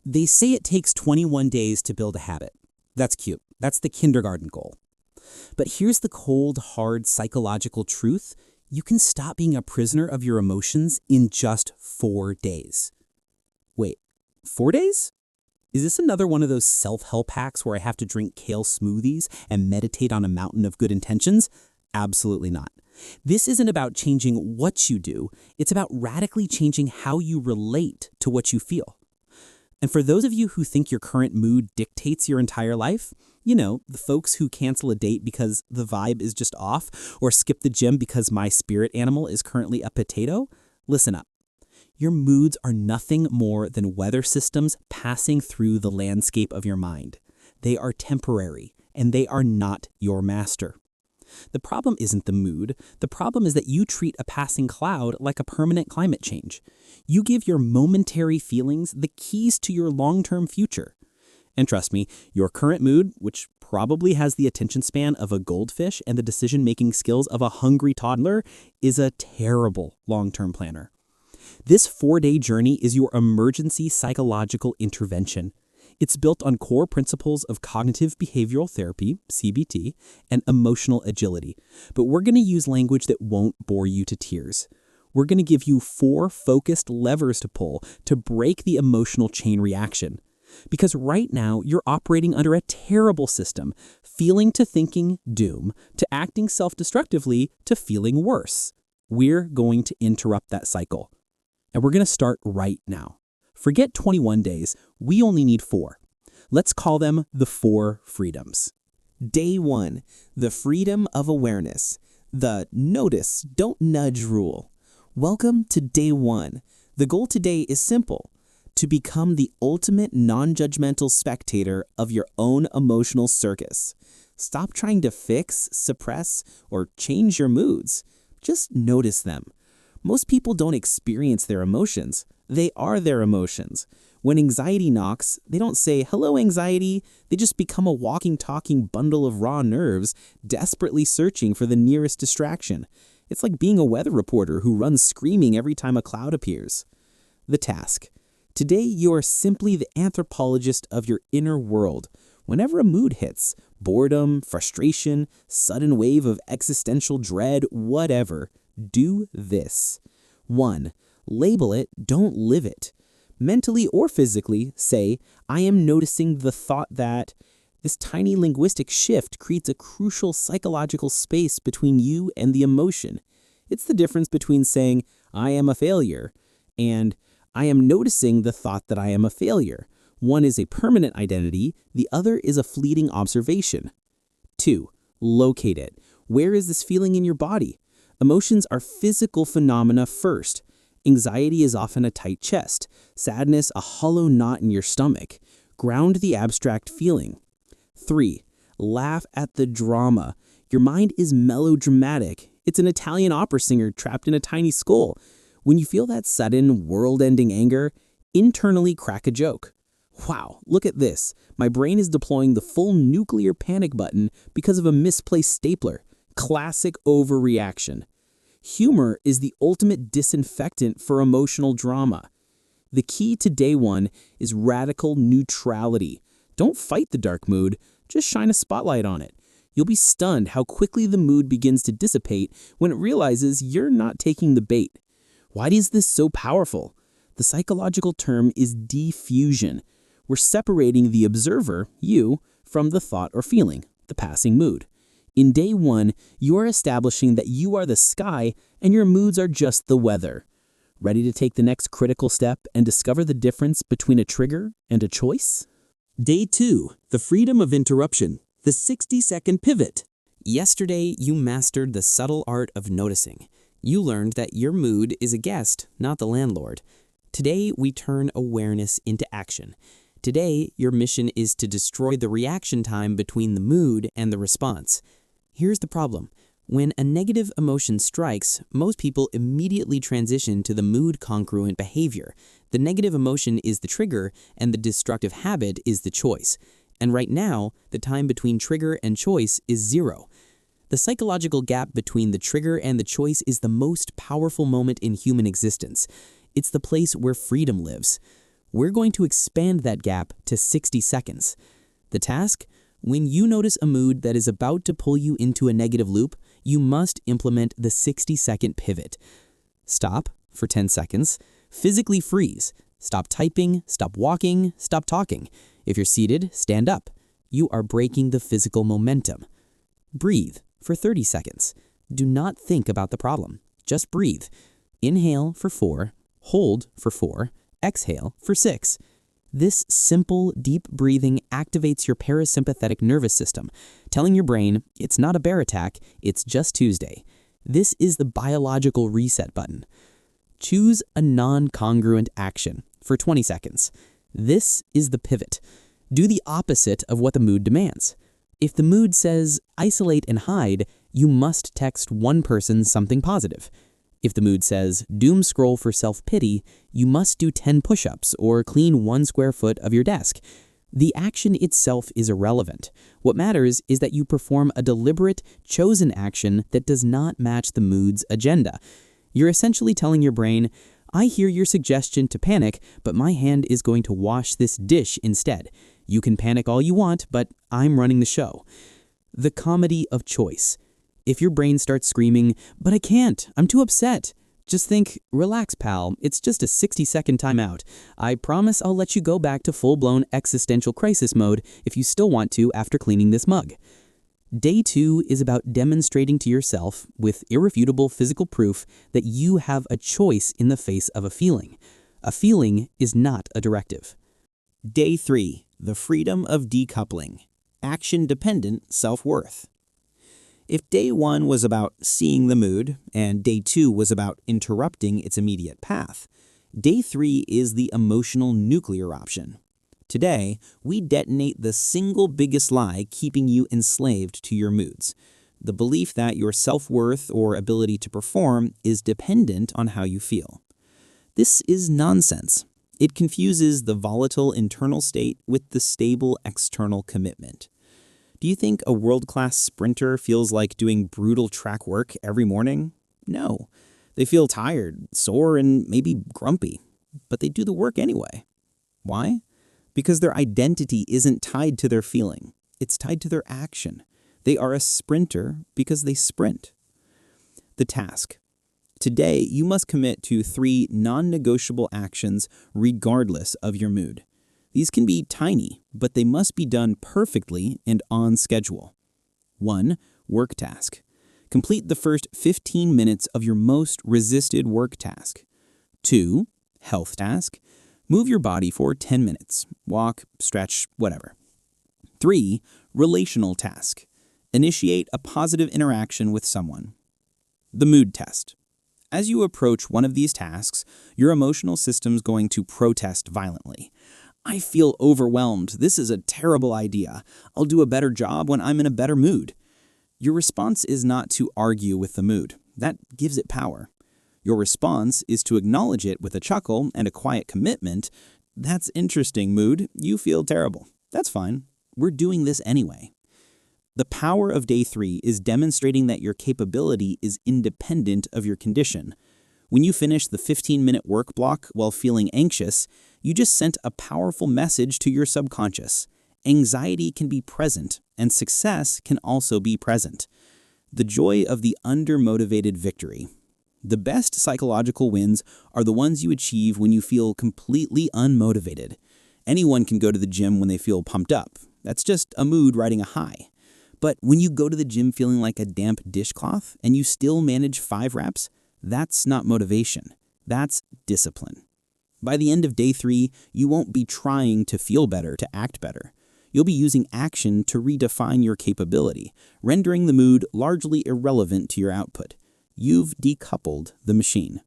They say it takes 21 days to build a habit. That's cute. That's the kindergarten goal. But here's the cold, hard psychological truth. You can stop being a prisoner of your emotions in just 4 days. Wait, 4 days? Is this another one of those self-help hacks where I have to drink kale smoothies and meditate on a mountain of good intentions? Absolutely not. This isn't about changing what you do. It's about radically changing how you relate to what you feel. And for those of you who think your current mood dictates your entire life, you know, the folks who cancel a date because the vibe is just off, or skip the gym because my spirit animal is currently a potato, listen up. Your moods are nothing more than weather systems passing through the landscape of your mind. They are temporary, and they are not your master. The problem isn't the mood. The problem is that you treat a passing cloud like a permanent climate change. You give your momentary feelings the keys to your long-term future. And trust me, your current mood, which probably has the attention span of a goldfish and the decision-making skills of a hungry toddler, is a terrible long-term planner. This 4-day journey is your emergency psychological intervention. It's built on core principles of cognitive behavioral therapy, CBT, and emotional agility. But we're going to use language that won't bore you to tears. We're going to give you 4 focused levers to pull to break the emotional chain reaction. Because right now, you're operating under a terrible system, feeling to thinking doom, to acting self-destructively, to feeling worse. We're going to interrupt that cycle. And we're going to start right now. Forget 21 days, we only need 4. Let's call them the 4 freedoms. Day 1, the freedom of awareness. The notice, don't nudge rule. Welcome to day 1. The goal today is simple: to become the ultimate non-judgmental spectator of your own emotional circus. Stop trying to fix, suppress, or change your moods. Just notice them. Most people don't experience their emotions. They are their emotions. When anxiety knocks, they don't say, "Hello, anxiety." They just become a walking, talking bundle of raw nerves, desperately searching for the nearest distraction. It's like being a weather reporter who runs screaming every time a cloud appears. The task. Today, you are simply the anthropologist of your inner world. Whenever a mood hits, boredom, frustration, sudden wave of existential dread, whatever, do this. 1. Label it, don't live it. Mentally or physically, say, "I am noticing the thought that..." This tiny linguistic shift creates a crucial psychological space between you and the emotion. It's the difference between saying, "I am a failure," and "I am noticing the thought that I am a failure." One is a permanent identity, the other is a fleeting observation. 2. Locate it. Where is this feeling in your body? Emotions are physical phenomena first. Anxiety is often a tight chest, sadness a hollow knot in your stomach. Ground the abstract feeling. 3. Laugh at the drama. Your mind is melodramatic. It's an Italian opera singer trapped in a tiny skull. When you feel that sudden, world-ending anger, internally crack a joke. "Wow, look at this. My brain is deploying the full nuclear panic button because of a misplaced stapler." Classic overreaction. Humor is the ultimate disinfectant for emotional drama. The key to day 1 is radical neutrality. Don't fight the dark mood, just shine a spotlight on it. You'll be stunned how quickly the mood begins to dissipate when it realizes you're not taking the bait. Why is this so powerful? The psychological term is diffusion. We're separating the observer, you, from the thought or feeling, the passing mood. In day 1, you are establishing that you are the sky and your moods are just the weather. Ready to take the next critical step and discover the difference between a trigger and a choice? Day 2, the freedom of interruption, the 60-second pivot. Yesterday, you mastered the subtle art of noticing. You learned that your mood is a guest, not the landlord. Today, we turn awareness into action. Today, your mission is to destroy the reaction time between the mood and the response. Here's the problem. When a negative emotion strikes, most people immediately transition to the mood-congruent behavior. The negative emotion is the trigger, and the destructive habit is the choice. And right now, the time between trigger and choice is 0. The psychological gap between the trigger and the choice is the most powerful moment in human existence. It's the place where freedom lives. We're going to expand that gap to 60 seconds. The task? When you notice a mood that is about to pull you into a negative loop, you must implement the 60-second pivot. Stop for 10 seconds. Physically freeze. Stop typing, stop walking, stop talking. If you're seated, stand up. You are breaking the physical momentum. Breathe for 30 seconds. Do not think about the problem. Just breathe. Inhale for 4, hold for 4, exhale for 6. This simple, deep breathing activates your parasympathetic nervous system, telling your brain it's not a bear attack, it's just Tuesday. This is the biological reset button. Choose a non-congruent action for 20 seconds. This is the pivot. Do the opposite of what the mood demands. If the mood says isolate and hide, you must text one person something positive. If the mood says doom scroll for self-pity, you must do 10 push-ups or clean 1 square foot of your desk. The action itself is irrelevant. What matters is that you perform a deliberate, chosen action that does not match the mood's agenda. You're essentially telling your brain, I hear your suggestion to panic, but my hand is going to wash this dish instead. You can panic all you want, but I'm running the show. The comedy of choice. If your brain starts screaming, but I can't, I'm too upset, just think, relax, pal, it's just a 60-second timeout. I promise I'll let you go back to full-blown existential crisis mode if you still want to after cleaning this mug. Day 2 is about demonstrating to yourself, with irrefutable physical proof, that you have a choice in the face of a feeling. A feeling is not a directive. Day 3, the freedom of decoupling. Action-dependent self-worth. If day 1 was about seeing the mood, and day 2 was about interrupting its immediate path, day 3 is the emotional nuclear option. Today, we detonate the single biggest lie keeping you enslaved to your moods. The belief that your self-worth or ability to perform is dependent on how you feel. This is nonsense. It confuses the volatile internal state with the stable external commitment. Do you think a world-class sprinter feels like doing brutal track work every morning? No. They feel tired, sore, and maybe grumpy. But they do the work anyway. Why? Because their identity isn't tied to their feeling. It's tied to their action. They are a sprinter because they sprint. The task. Today, you must commit to 3 non-negotiable actions regardless of your mood. These can be tiny, but they must be done perfectly and on schedule. 1. Work task. Complete the first 15 minutes of your most resisted work task. 2. Health task. Move your body for 10 minutes. Walk, stretch, whatever. 3. Relational task. Initiate a positive interaction with someone. The mood test. As you approach one of these tasks, your emotional system's going to protest violently. I feel overwhelmed. This is a terrible idea. I'll do a better job when I'm in a better mood. Your response is not to argue with the mood. That gives it power. Your response is to acknowledge it with a chuckle and a quiet commitment. That's interesting, mood. You feel terrible. That's fine. We're doing this anyway. The power of day 3 is demonstrating that your capability is independent of your condition. When you finish the 15-minute work block while feeling anxious, you just sent a powerful message to your subconscious. Anxiety can be present, and success can also be present. The joy of the undermotivated victory. The best psychological wins are the ones you achieve when you feel completely unmotivated. Anyone can go to the gym when they feel pumped up. That's just a mood riding a high. But when you go to the gym feeling like a damp dishcloth and you still manage 5 reps, that's not motivation. That's discipline. By the end of day 3, you won't be trying to feel better to act better. You'll be using action to redefine your capability, rendering the mood largely irrelevant to your output. You've decoupled the machine.